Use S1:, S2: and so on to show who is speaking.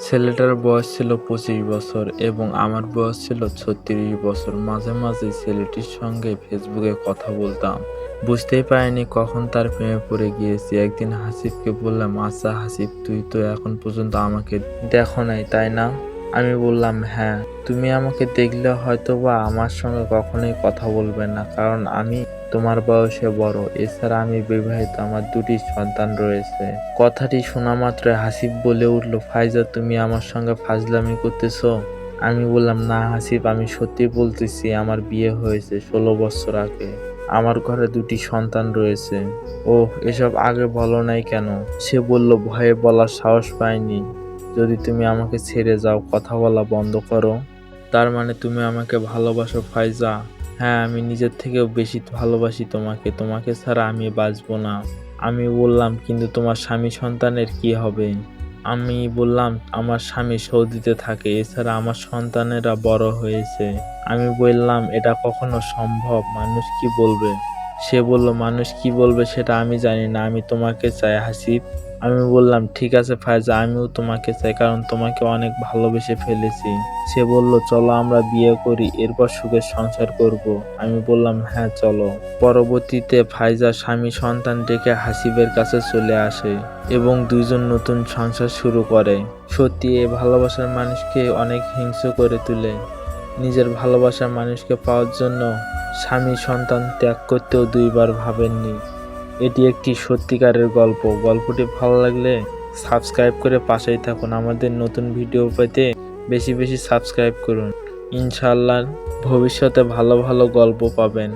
S1: ছেলেটার বয়স ছিল 25 বছর এবং আমার বয়স ছিল 36 বছর। মাঝে মাঝে ছেলেটির সঙ্গে ফেসবুকে কথা বলতাম। বুঝতেই পারিনি কখন তার প্রেমে পড়ে গিয়েছি। একদিন হাসিবকে বললাম, আচ্ছা হাসিব, তুই তো এখন পর্যন্ত আমাকে দেখো নাই, তাই না? আমি বললাম, হ্যাঁ। তুমি আমাকে দেখলে হয়তোবা আমার সঙ্গে কখনোই কথা বলবে না, কারণ আমি তোমার বয়সে বড়। এছাড়া আমি বিবাহিত, আমার 2টি সন্তান রয়েছে। কথাটি শোনা মাত্রই হাসিব বলে উঠল, ফাইজা, তুমি আমার সঙ্গে ফাজলামি করতেছো? আমি বললাম, না হাসিব, আমি সত্যি বলতেছি, আমার বিয়ে হয়েছে 16 বছর আগে। আমার ঘরে 2টি সন্তান রয়েছে। ওহ, এসব আগে বলো নাই কেন? সে বলল, ভয়ে বলার সাহস পাইনি। যদি তুমি আমাকে ছেড়ে যাও, কথা বলা বন্ধ করো। তার মানে তুমি আমাকে ভালোবাসো ফাইজা? হ্যাঁ, আমি নিজের থেকেও বেশি ভালোবাসি তোমাকে। তোমাকে ছাড়া আমি বাঁচবো না। আমি বললাম, কিন্তু তোমার স্বামী সন্তানের কি হবে? আমি বললাম, আমার স্বামী সৌদিতে থাকে, এছাড়া আমার সন্তানেরা বড় হয়েছে। আমি বললাম, এটা কখনো সম্ভব? মানুষ কি বলবে? সে বলল, মানুষ কি বলবে সেটা আমি জানি না, আমি তোমাকে চাই হাসিব। আমি বললাম, ঠিক আছে ফায়জা, আমিও তোমাকে চাই, কারণ তোমাকে অনেক ভালোবেসে ফেলেছি। সে বলল, চলো আমরা বিয়ে করি, এরপর সুখের সংসার করব। আমি বললাম, হ্যাঁ চলো। পরবর্তীতে ফায়জা স্বামী সন্তান রেখে হাসিবের কাছে চলে আসে এবং দুইজন নতুন সংসার শুরু করে। সত্যি এই ভালোবাসার মানুষকে অনেক হিংস্র করে তোলে। নিজের ভালোবাসার মানুষকে পাওয়ার জন্য স্বামী সন্তান ত্যাগ করতেও 2বার ভাবেননি। এটি একটি সত্যিকারের গল্প। গল্পটি ভালো লাগলে সাবস্ক্রাইব করে পাশেই থাকুন। আমাদের নতুন ভিডিও পেতে বেশি বেশি সাবস্ক্রাইব করুন। ইনশাআল্লাহ ভবিষ্যতে ভালো ভালো গল্প পাবেন।